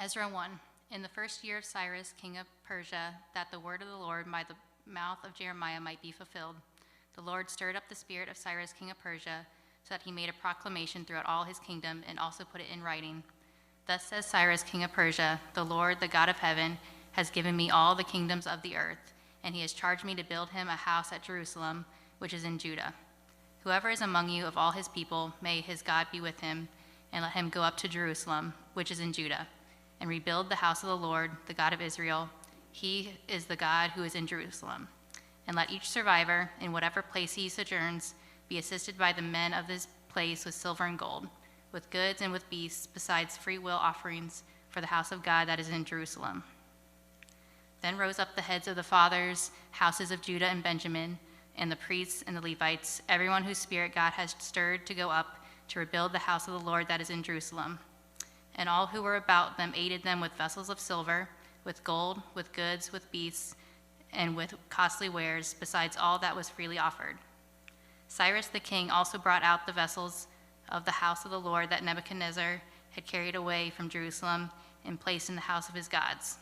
Ezra 1. In the first year of Cyrus, king of Persia, that the word of the Lord by the mouth of Jeremiah might be fulfilled, the Lord stirred up the spirit of Cyrus, king of Persia, so that he made a proclamation throughout all his kingdom and also put it in writing. Thus says Cyrus, king of Persia, the Lord, the God of heaven, has given me all the kingdoms of the earth, and he has charged me to build him a house at Jerusalem, which is in Judah. Whoever is among you of all his people, may his God be with him, and let him go up to Jerusalem, which is in Judah, and rebuild the house of the Lord, the God of Israel. He is the God who is in Jerusalem. And let each survivor, in whatever place he sojourns, be assisted by the men of this place with silver and gold, with goods and with beasts, besides free will offerings for the house of God that is in Jerusalem. Then rose up the heads of the fathers' houses of Judah and Benjamin, and the priests and the Levites, everyone whose spirit God has stirred to go up to rebuild the house of the Lord that is in Jerusalem. And all who were about them aided them with vessels of silver, with gold, with goods, with beasts, and with costly wares, besides all that was freely offered. Cyrus the king also brought out the vessels of the house of the Lord that Nebuchadnezzar had carried away from Jerusalem and placed in the house of his gods.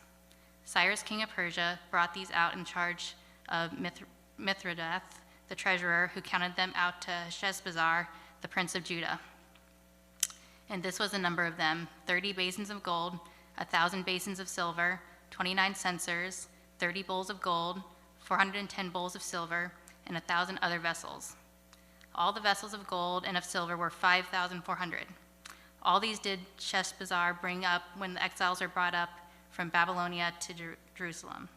Cyrus king of Persia brought these out in charge of Mithredath, the treasurer, who counted them out to Sheshbazzar, the prince of Judah. And this was the number of them: 30 basins of gold, 1,000 basins of silver, 29 censers, 30 bowls of gold, 410 bowls of silver, and 1,000 other vessels. All the vessels of gold and of silver were 5,400. All these did Sheshbazzar bring up when the exiles were brought up from Babylonia to Jerusalem.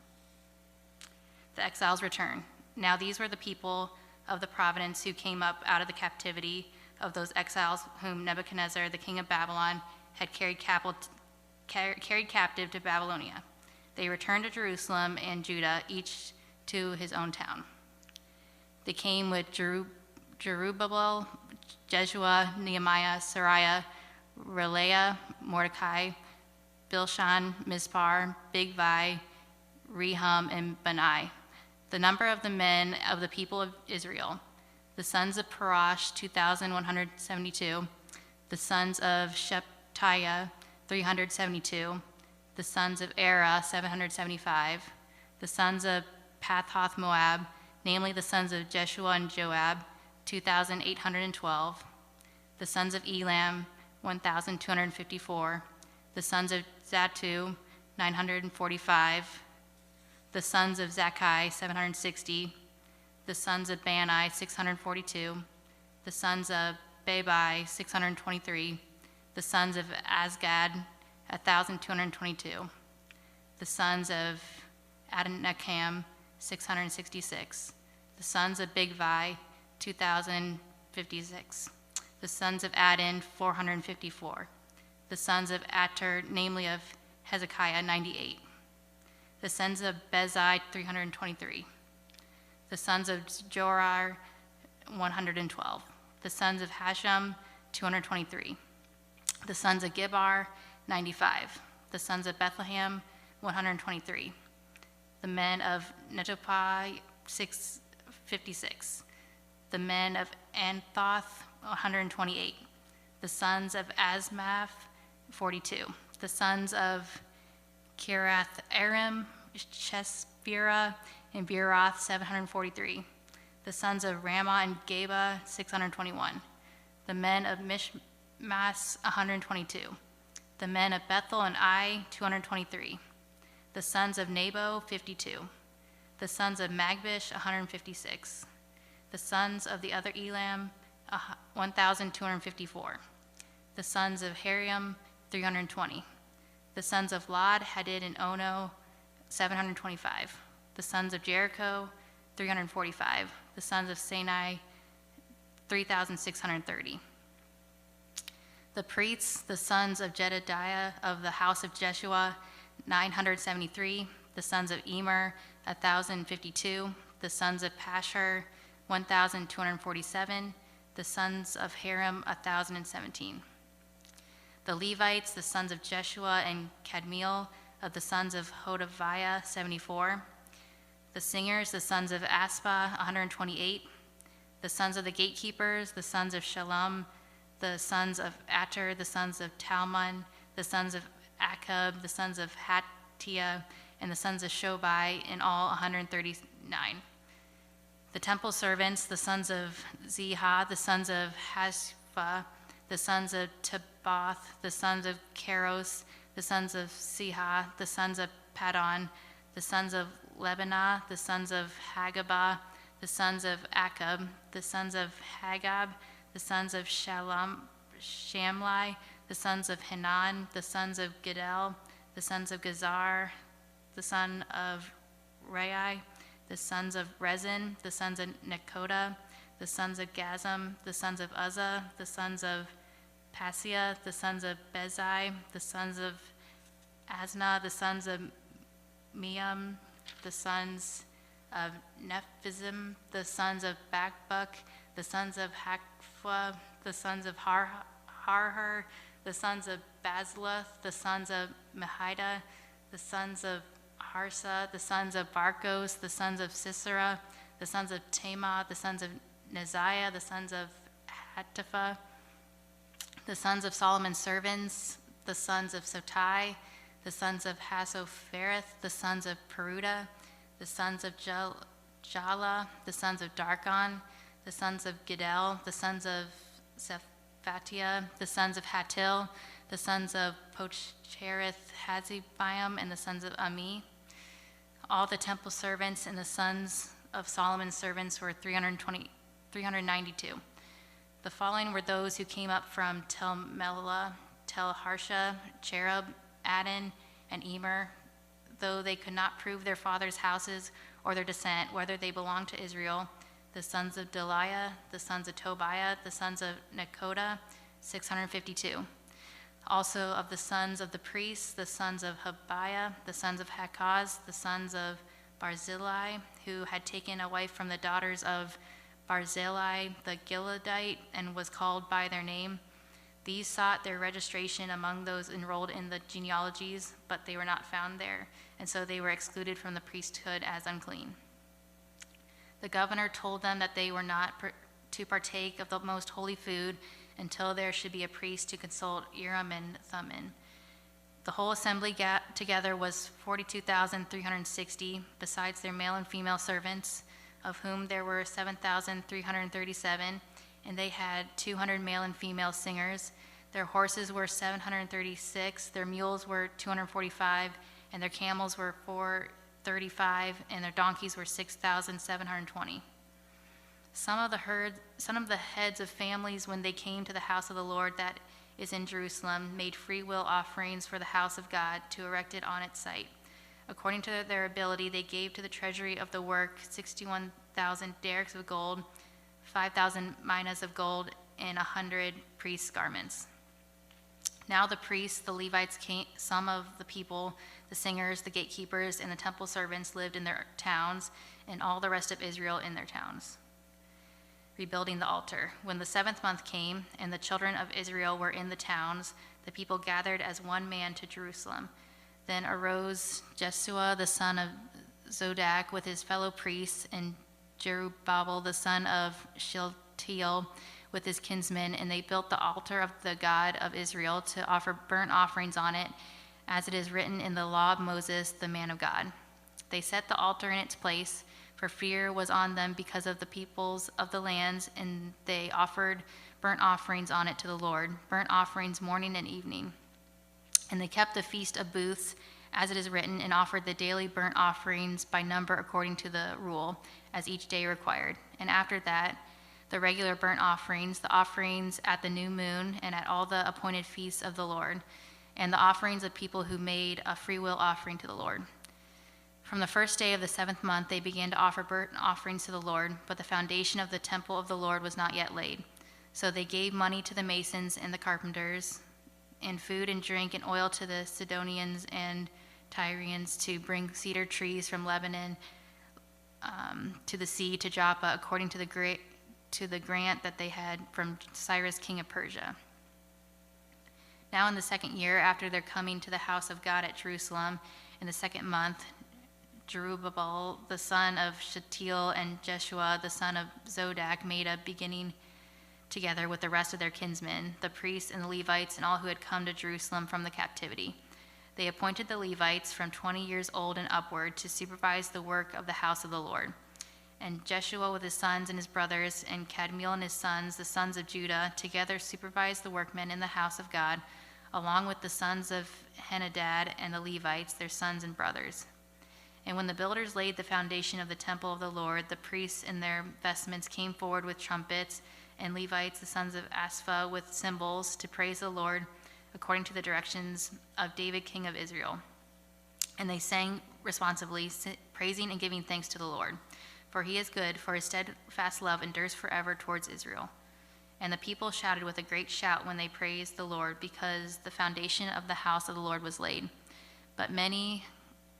The exiles returned. Now these were the people of the province who came up out of the captivity of those exiles whom Nebuchadnezzar, the king of Babylon, had carried captive to Babylonia. They returned to Jerusalem and Judah, each to his own town. They came with Zerubbabel, Jeshua, Nehemiah, Sariah, Reelaiah, Mordecai, Bilshan, Mispar, Bigvai, Rehum, and Bani. The number of the men of the people of Israel: the sons of Parash, 2,172, the sons of Shephatiah, 372, the sons of Era, 775, the sons of Pathoth Moab, namely the sons of Jeshua and Joab, 2,812, the sons of Elam, 1,254, the sons of Zattu, 945, the sons of Zakkai, 760, the sons of Bani, 642, the sons of Babai, 623, the sons of Azgad, 1,222, the sons of Adonekam, 666, the sons of Bigvai, 2,056, the sons of Adin, 454, the sons of Ater, namely of Hezekiah, 98, the sons of Bezai, 323, the sons of Jorar, 112, the sons of Hashem, 223, the sons of Gibbar, 95, the sons of Bethlehem, 123, the men of Netophah, 656, the men of Anthoth, 128, the sons of Asmaph, 42, the sons of Kiriath Arim, Chesphira, and Beeroth, 743, the sons of Ramah and Geba, 621, the men of Mishmas, 122, the men of Bethel and Ai, 223, the sons of Nebo, 52, the sons of Magbish, 156, the sons of the other Elam, 1,254, the sons of Harium, 320, the sons of Lod, Hadid, and Ono, 725, the sons of Jericho, 345, the sons of Sinai, 3,630. The priests, the sons of Jedediah of the house of Jeshua, 973, the sons of Emer, 1,052, the sons of Pashur, 1,247, the sons of Harim, 1,017. The Levites, the sons of Jeshua and Kadmiel of the sons of Hodaviah, 74. The singers, the sons of Aspa, 128. The sons of the gatekeepers, the sons of Shalom, the sons of Ater, the sons of Talmon, the sons of Akub, the sons of Hattia, and the sons of Shobai, in all 139. The temple servants, the sons of Ziha, the sons of Hashpha, the sons of Tabbath, the sons of Keros, the sons of Siha, the sons of Padon, the sons of Lebanah, the sons of Hagabah, the sons of Akub, the sons of Hagab, the sons of Shamlai, the sons of Hanan, the sons of Gidel, the sons of Gazar, the son of Rai, the sons of Rezin, the sons of Nekoda, the sons of Gazam, the sons of Uzzah, the sons of Paseah, the sons of Bezai, the sons of Asna, the sons of Meam, the sons of Nephizim, the sons of Bakbuk, the sons of Hakfua, the sons of Harher, the sons of Bazluth, the sons of Mehida, the sons of Harsa, the sons of Barkos, the sons of Sisera, the sons of Tamah, the sons of Neziah, the sons of Hatipha, the sons of Solomon's servants, the sons of Sotai, the sons of Hasophereth, the sons of Peruda, the sons of Jala, the sons of Darkon, the sons of Gidel, the sons of Sephatia, the sons of Hatil, the sons of Pochereth Hazibaim, and the sons of Ami. All the temple servants and the sons of Solomon's servants were 392. The following were those who came up from Tel Melah, Tel Harsha, Cherub, Adon, and Emer, though they could not prove their fathers' houses or their descent, whether they belonged to Israel. The sons of Deliah, the sons of Tobiah, the sons of Nekoda, 652. Also of the sons of the priests, the sons of Habiah, the sons of Hakaz, the sons of Barzillai, who had taken a wife from the daughters of Barzillai the Gileadite and was called by their name. These sought their registration among those enrolled in the genealogies, but they were not found there, and so they were excluded from the priesthood as unclean. The governor told them that they were not to partake of the most holy food until there should be a priest to consult Urim and Thummim. The whole assembly together was 42,360, besides their male and female servants, of whom there were 7,337, and they had 200 male and female singers. Their horses were 736, their mules were 245, and their camels were 435, and their donkeys were 6,720. Some of the heads of families, when they came to the house of the Lord that is in Jerusalem, made free will offerings for the house of God to erect it on its site. According to their ability, they gave to the treasury of the work 61,000 derricks of gold, 5,000 minas of gold, and 100 priests' garments. Now the priests, the Levites, some of the people, the singers, the gatekeepers, and the temple servants lived in their towns, and all the rest of Israel in their towns, rebuilding the altar. When the 7th month came, and the children of Israel were in the towns, the people gathered as one man to Jerusalem. Then arose Jeshua the son of Zodak with his fellow priests, and Jerubbaal the son of Shealtiel with his kinsmen, and they built the altar of the God of Israel to offer burnt offerings on it, as it is written in the law of Moses, the man of God. They set the altar in its place, for fear was on them because of the peoples of the lands, and they offered burnt offerings on it to the Lord, burnt offerings morning and evening. And they kept the feast of booths, as it is written, and offered the daily burnt offerings by number according to the rule, as each day required. And after that, the regular burnt offerings, the offerings at the new moon, and at all the appointed feasts of the Lord, and the offerings of people who made a freewill offering to the Lord. From the first day of the 7th month, they began to offer burnt offerings to the Lord, but the foundation of the temple of the Lord was not yet laid. So they gave money to the masons and the carpenters, and food and drink and oil to the Sidonians and Tyrians to bring cedar trees from Lebanon to the sea to Joppa, according to the grant that they had from Cyrus, king of Persia. Now in the 2nd year after their coming to the house of God at Jerusalem, in the 2nd month, Jerubbaal the son of Shealtiel and Jeshua the son of Zodak made a beginning together with the rest of their kinsmen, the priests and the Levites, and all who had come to Jerusalem from the captivity. They appointed the Levites from 20 years old and upward to supervise the work of the house of the Lord. And Jeshua with his sons and his brothers, and Kadmiel and his sons, the sons of Judah, together supervised the workmen in the house of God, along with the sons of Henadad and the Levites, their sons and brothers. And when the builders laid the foundation of the temple of the Lord, the priests in their vestments came forward with trumpets, and Levites, the sons of Asaph, with cymbals, to praise the Lord according to the directions of David, king of Israel. And they sang responsively, praising and giving thanks to the Lord. For he is good, for his steadfast love endures forever towards Israel. And the people shouted with a great shout when they praised the Lord, because the foundation of the house of the Lord was laid. But many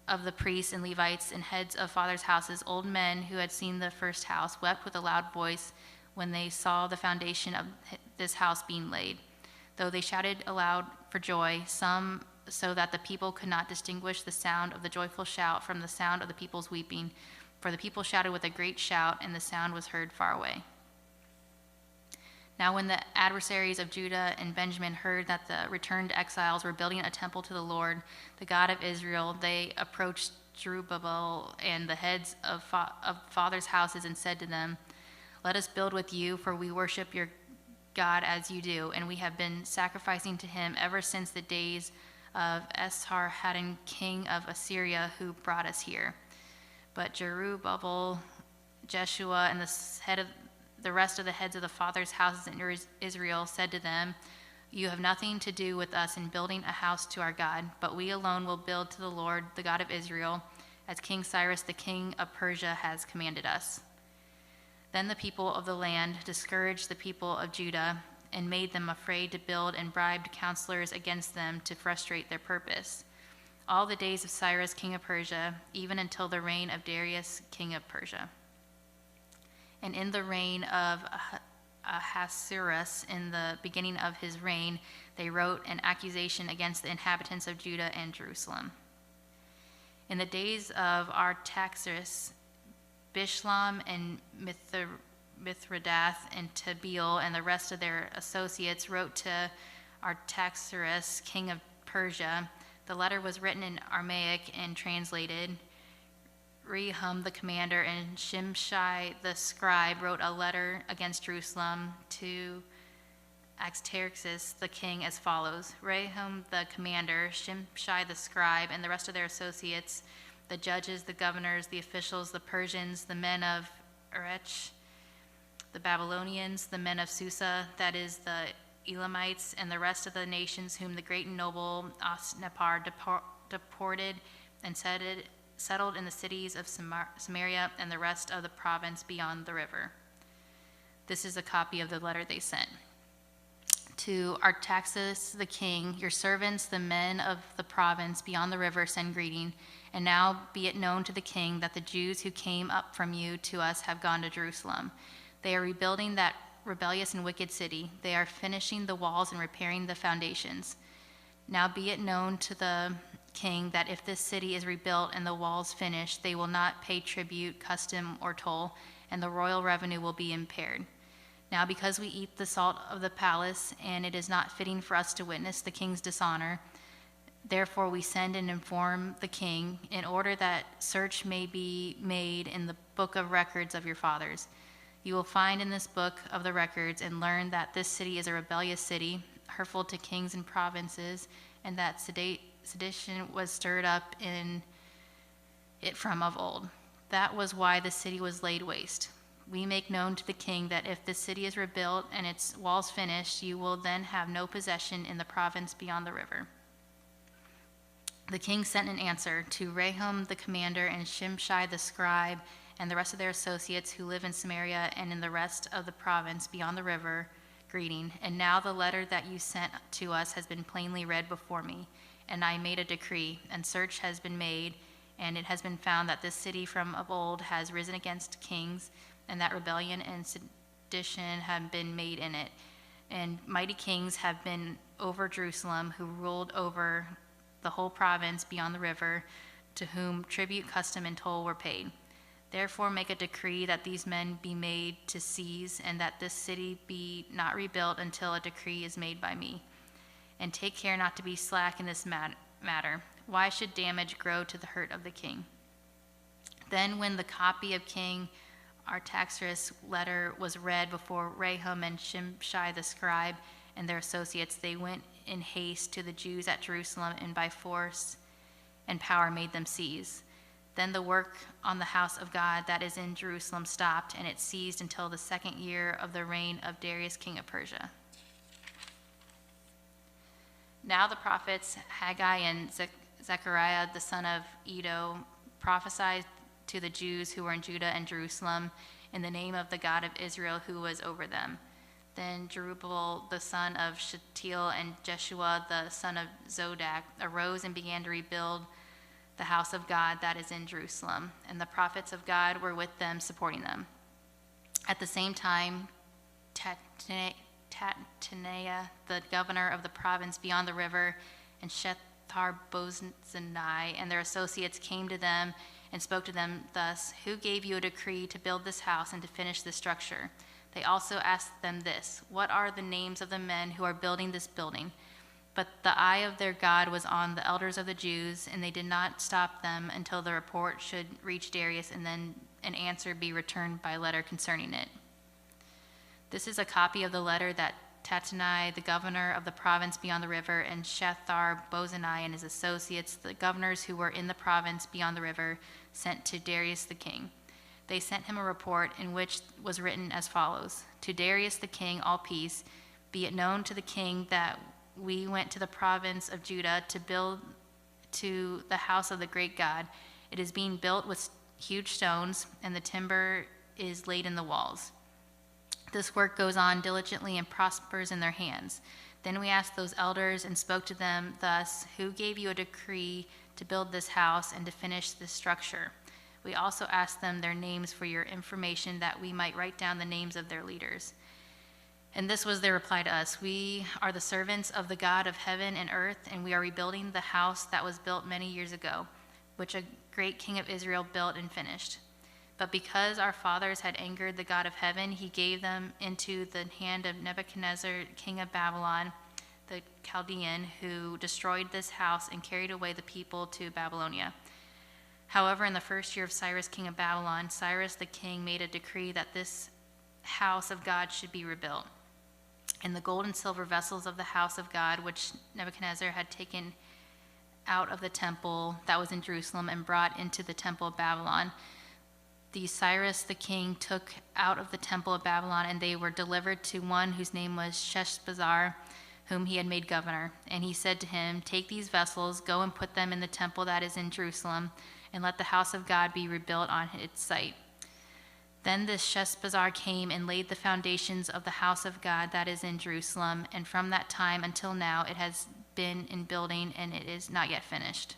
of the priests and Levites and heads of fathers' houses, old men who had seen the first house, wept with a loud voice when they saw the foundation of this house being laid. Though they shouted aloud for joy, some so that the people could not distinguish the sound of the joyful shout from the sound of the people's weeping. For the people shouted with a great shout, and the sound was heard far away. Now when the adversaries of Judah and Benjamin heard that the returned exiles were building a temple to the Lord, the God of Israel, they approached Zerubbabel and the heads of fathers' houses and said to them, "Let us build with you, for we worship your God as you do, and we have been sacrificing to him ever since the days of Esarhaddon, king of Assyria, who brought us here." But Zerubbabel, Jeshua, and the rest of the heads of the fathers' houses in Israel said to them, "You have nothing to do with us in building a house to our God, but we alone will build to the Lord, the God of Israel, as King Cyrus, the king of Persia, has commanded us." Then the people of the land discouraged the people of Judah and made them afraid to build, and bribed counselors against them to frustrate their purpose, all the days of Cyrus, king of Persia, even until the reign of Darius, king of Persia. And in the reign of Ahasuerus, in the beginning of his reign, they wrote an accusation against the inhabitants of Judah and Jerusalem. In the days of Artaxerxes, Bishlam and Mithredath and Tabeel and the rest of their associates wrote to Artaxerxes, king of Persia. The letter was written in Aramaic and translated. Rehum the commander and Shimshai the scribe wrote a letter against Jerusalem to Artaxerxes the king as follows. Rehum the commander, Shimshai the scribe, and the rest of their associates, the judges, the governors, the officials, the Persians, the men of Erech, the Babylonians, the men of Susa, that is the Elamites, and the rest of the nations whom the great and noble Osnappar deported and settled in the cities of Samaria and the rest of the province beyond the river. This is a copy of the letter they sent. To Artaxerxes the king, your servants, the men of the province beyond the river, send greeting. And now be it known to the king that the Jews who came up from you to us have gone to Jerusalem. They are rebuilding that rebellious and wicked city. They are finishing the walls and repairing the foundations. Now be it known to the king that if this city is rebuilt and the walls finished, they will not pay tribute, custom, or toll, and the royal revenue will be impaired. Now because we eat the salt of the palace, and it is not fitting for us to witness the king's dishonor, therefore we send and inform the king, in order that search may be made in the book of records of your fathers. You will find in this book of the records and learn that this city is a rebellious city, hurtful to kings and provinces, and that sedition was stirred up in it from of old. That was why the city was laid waste. We make known to the king that if this city is rebuilt and its walls finished, you will then have no possession in the province beyond the river. The king sent an answer to Rehum the commander and Shimshai the scribe and the rest of their associates who live in Samaria and in the rest of the province beyond the river, greeting. And now the letter that you sent to us has been plainly read before me, and I made a decree, and search has been made, and it has been found that this city from of old has risen against kings, and that rebellion and sedition have been made in it. And mighty kings have been over Jerusalem, who ruled over the whole province beyond the river, to whom tribute, custom, and toll were paid. Therefore make a decree that these men be made to seize, and that this city be not rebuilt until a decree is made by me. And take care not to be slack in this matter. Why should damage grow to the hurt of the king? Then when the copy of King Artaxerxes' letter was read before Rehum and Shimshai the scribe and their associates, they went in haste to the Jews at Jerusalem and by force and power made them seize. Then the work on the house of God that is in Jerusalem stopped, and it ceased until the 2nd year of the reign of Darius, king of Persia. Now the prophets Haggai and Zechariah, the son of Iddo, prophesied to the Jews who were in Judah and Jerusalem in the name of the God of Israel who was over them. Then Jerubbaal, the son of Shealtiel, and Jeshua, the son of Zodak, arose and began to rebuild the house of God that is in Jerusalem, and the prophets of God were with them, supporting them. At the same time, Tattenai, the governor of the province beyond the river, and Shethar-bozenai and their associates came to them and spoke to them thus, "Who gave you a decree to build this house and to finish this structure?" They also asked them this, "What are the names of the men who are building this building?" But the eye of their God was on the elders of the Jews, and they did not stop them until the report should reach Darius, and then an answer be returned by letter concerning it. This is a copy of the letter that Tattenai, the governor of the province beyond the river, and Shethar-bozenai and his associates, the governors who were in the province beyond the river, sent to Darius the king. They sent him a report in which was written as follows: "To Darius the king, all peace. Be it known to the king that we went to the province of Judah to build to the house of the great God. It is being built with huge stones, and the timber is laid in the walls. This work goes on diligently and prospers in their hands." Then we asked those elders and spoke to them thus, "Who gave you a decree to build this house and to finish this structure?" We also asked them their names for your information, that we might write down the names of their leaders. And this was their reply to us: "We are the servants of the God of heaven and earth, and we are rebuilding the house that was built many years ago, which a great king of Israel built and finished. But because our fathers had angered the God of heaven, he gave them into the hand of Nebuchadnezzar, king of Babylon, the Chaldean, who destroyed this house and carried away the people to Babylonia. However, in the 1st year of Cyrus, king of Babylon, Cyrus the king made a decree that this house of God should be rebuilt. And the gold and silver vessels of the house of God, which Nebuchadnezzar had taken out of the temple that was in Jerusalem and brought into the temple of Babylon, the Cyrus the king took out of the temple of Babylon, and they were delivered to one whose name was Sheshbazzar, whom he had made governor. And he said to him, "Take these vessels, go and put them in the temple that is in Jerusalem, and let the house of God be rebuilt on its site." Then this Sheshbazzar came and laid the foundations of the house of God that is in Jerusalem, and from that time until now it has been in building, and it is not yet finished.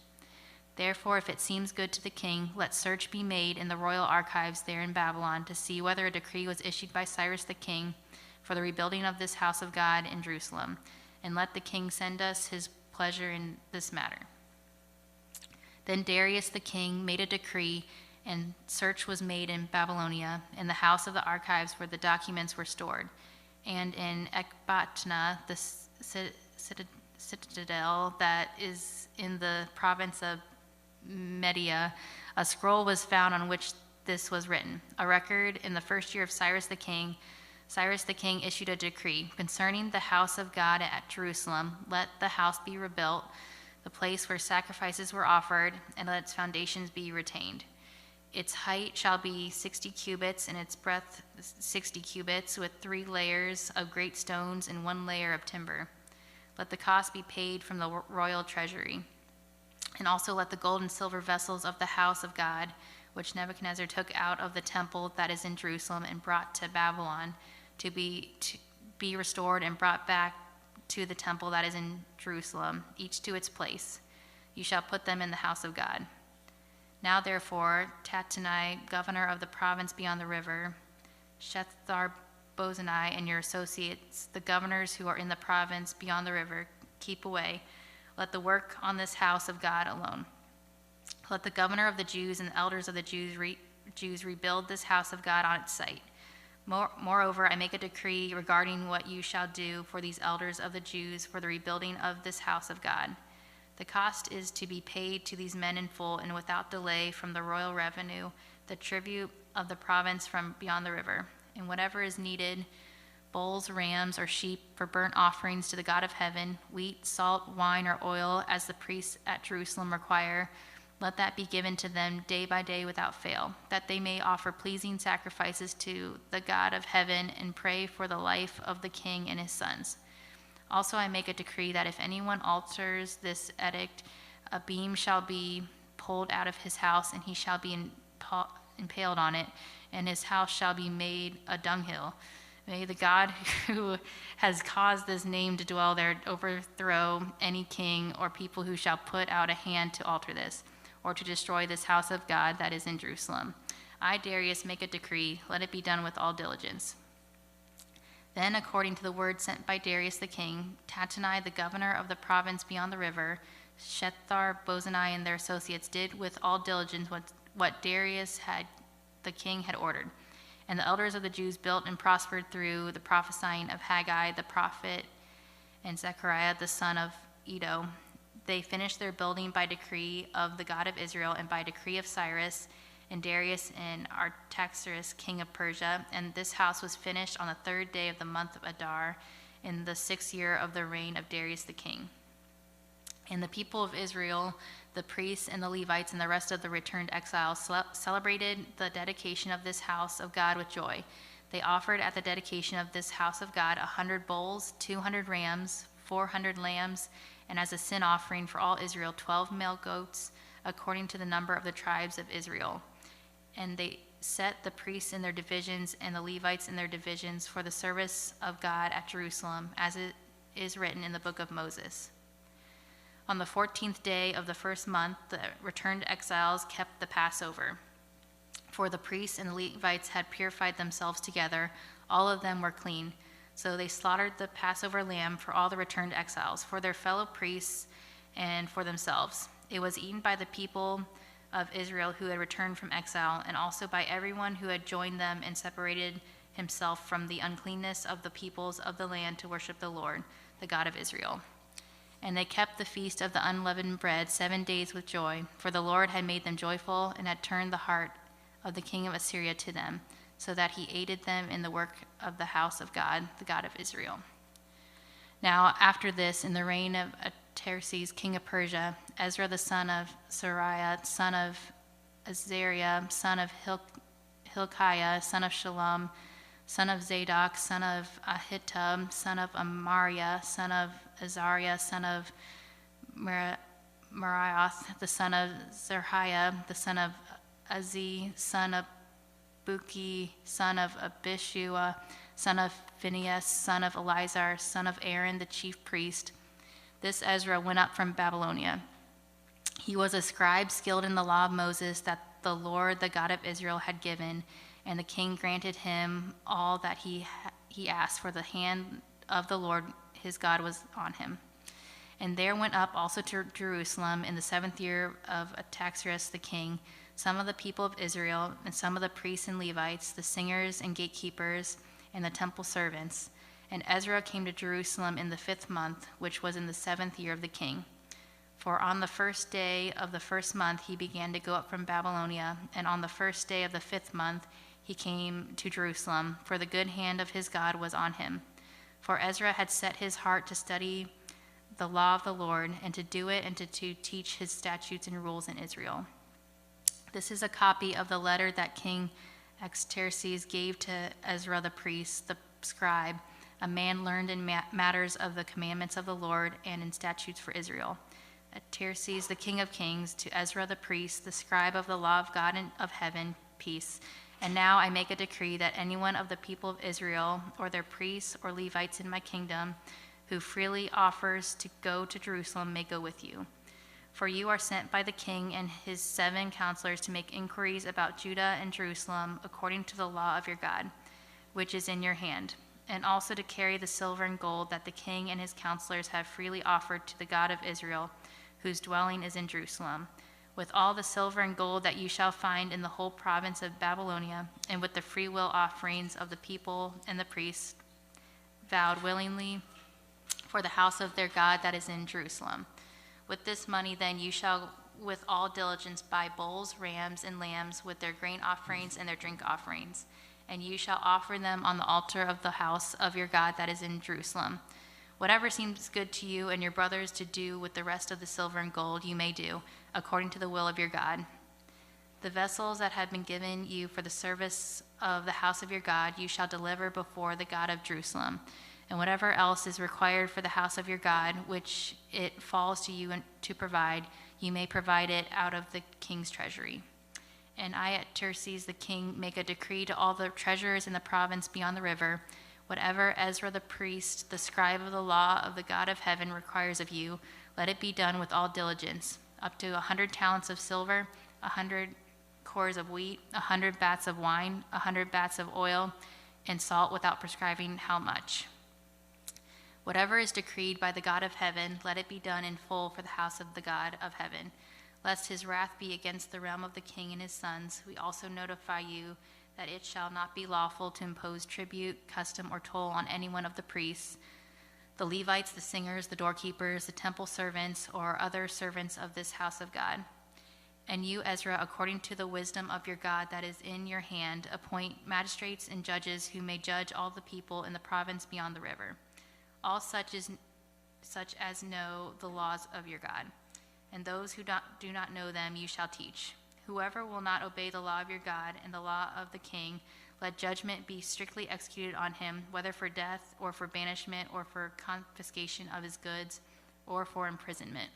Therefore, if it seems good to the king, let search be made in the royal archives there in Babylon to see whether a decree was issued by Cyrus the king for the rebuilding of this house of God in Jerusalem, and let the king send us his pleasure in this matter." Then Darius the king made a decree, and search was made in Babylonia, in the house of the archives where the documents were stored, and in Ecbatana, the citadel that is in the province of Media. A scroll was found on which this was written: "A record in the 1st year of Cyrus the king. Cyrus the king issued a decree concerning the house of God at Jerusalem. Let the house be rebuilt, the place where sacrifices were offered, and let its foundations be retained. Its height shall be 60 cubits, and its breadth 60 cubits, with 3 layers of great stones and 1 layer of timber. Let the cost be paid from the royal treasury. And also let the gold and silver vessels of the house of God, which Nebuchadnezzar took out of the temple that is in Jerusalem and brought to Babylon, to be restored and brought back to the temple that is in Jerusalem, each to its place. You shall put them in the house of God. Now therefore, Tattenai, governor of the province beyond the river, Shethar-bozenai and your associates, the governors who are in the province beyond the river, keep away. Let the work on this house of God alone. Let the governor of the Jews and the elders of the Jews rebuild this house of God on its site. Moreover, I make a decree regarding what you shall do for these elders of the Jews for the rebuilding of this house of God. The cost is to be paid to these men in full and without delay from the royal revenue, the tribute of the province from beyond the river, and whatever is needed, bulls, rams, or sheep for burnt offerings to the God of heaven, wheat, salt, wine, or oil, as the priests at Jerusalem require, let that be given to them day by day without fail, that they may offer pleasing sacrifices to the God of heaven and pray for the life of the king and his sons. Also I make a decree that if anyone alters this edict, a beam shall be pulled out of his house, and he shall be impaled on it, and his house shall be made a dunghill. May the God who has caused this name to dwell there overthrow any king or people who shall put out a hand to alter this, or to destroy this house of God that is in Jerusalem. I, Darius, make a decree. Let it be done with all diligence. Then, according to the word sent by Darius the king, Tattenai, the governor of the province beyond the river, Shethar-Bozenai and their associates did with all diligence what Darius the king had ordered. And the elders of the Jews built and prospered through the prophesying of Haggai the prophet and Zechariah the son of Iddo. They finished their building by decree of the God of Israel and by decree of Cyrus and Darius and Artaxerxes, king of Persia. And this house was finished on the 3rd day of the month of Adar in the 6th year of the reign of Darius the king. And the people of Israel, the priests and the Levites and the rest of the returned exiles celebrated the dedication of this house of God with joy. They offered at the dedication of this house of God 100 bulls, 200 rams, 400 lambs, and as a sin offering for all Israel, 12 male goats, according to the number of the tribes of Israel. And they set the priests in their divisions and the Levites in their divisions for the service of God at Jerusalem, as it is written in the book of Moses. On the 14th day of the first month, the returned exiles kept the Passover. For the priests and the Levites had purified themselves together. All of them were clean. So they slaughtered the Passover lamb for all the returned exiles, for their fellow priests and for themselves. It was eaten by the people of Israel who had returned from exile, and also by everyone who had joined them and separated himself from the uncleanness of the peoples of the land to worship the Lord, the God of Israel. And they kept the feast of the unleavened bread 7 days with joy, for the Lord had made them joyful and had turned the heart of the king of Assyria to them, so that he aided them in the work of the house of God, the God of Israel. Now, after this, in the reign of Artaxerxes, king of Persia, Ezra the son of Seraiah, son of Azariah, son of Hilkiah, son of Shallum, son of Zadok, son of Ahitub, son of Amariah, son of Azariah, son of Merioth, the son of Zerhiah, the son of Azi, son of Buki, son of Abishua, son of Phinehas, son of Eleazar, son of Aaron, the chief priest. This Ezra went up from Babylonia. He was a scribe skilled in the law of Moses that the Lord, the God of Israel, had given, and the king granted him all that he asked, for the hand of the Lord his God was on him. And there went up also to Jerusalem in the 7th year of Artaxerxes the king, some of the people of Israel, and some of the priests and Levites, the singers and gatekeepers, and the temple servants. And Ezra came to Jerusalem in the 5th month, which was in the 7th year of the king. For on the 1st day of the 1st month he began to go up from Babylonia, and on the 1st day of the 5th month he came to Jerusalem, for the good hand of his God was on him. For Ezra had set his heart to study the law of the Lord, and to do it, and to teach his statutes and rules in Israel. This is a copy of the letter that King Artaxerxes gave to Ezra the priest, the scribe, a man learned in matters of the commandments of the Lord and in statutes for Israel. Artaxerxes, the king of kings, to Ezra the priest, the scribe of the law of God and of heaven, peace. And now I make a decree that anyone of the people of Israel, or their priests or Levites in my kingdom, who freely offers to go to Jerusalem may go with you. For you are sent by the king and his 7 counselors to make inquiries about Judah and Jerusalem according to the law of your God, which is in your hand, and also to carry the silver and gold that the king and his counselors have freely offered to the God of Israel, whose dwelling is in Jerusalem, with all the silver and gold that you shall find in the whole province of Babylonia, and with the freewill offerings of the people and the priests, vowed willingly for the house of their God that is in Jerusalem. With this money then you shall with all diligence buy bulls, rams, and lambs with their grain offerings and their drink offerings. And you shall offer them on the altar of the house of your God that is in Jerusalem. Whatever seems good to you and your brothers to do with the rest of the silver and gold, you may do, according to the will of your God. The vessels that have been given you for the service of the house of your God, you shall deliver before the God of Jerusalem. And whatever else is required for the house of your God, which it falls to you to provide, you may provide it out of the king's treasury. And I, Artaxerxes the king, make a decree to all the treasurers in the province beyond the river. Whatever Ezra the priest, the scribe of the law of the God of heaven, requires of you, let it be done with all diligence. Up to 100 talents of silver, 100 cores of wheat, 100 vats of wine, 100 vats of oil, and salt without prescribing how much. Whatever is decreed by the God of heaven, let it be done in full for the house of the God of heaven. Lest his wrath be against the realm of the king and his sons, we also notify you that it shall not be lawful to impose tribute, custom, or toll on any one of the priests, the Levites, the singers, the doorkeepers, the temple servants, or other servants of this house of God. And you, Ezra, according to the wisdom of your God that is in your hand, appoint magistrates and judges who may judge all the people in the province beyond the river, all such as know the laws of your God. And those who do not know them you shall teach. Whoever will not obey the law of your God and the law of the king, let judgment be strictly executed on him, whether for death or for banishment or for confiscation of his goods or for imprisonment.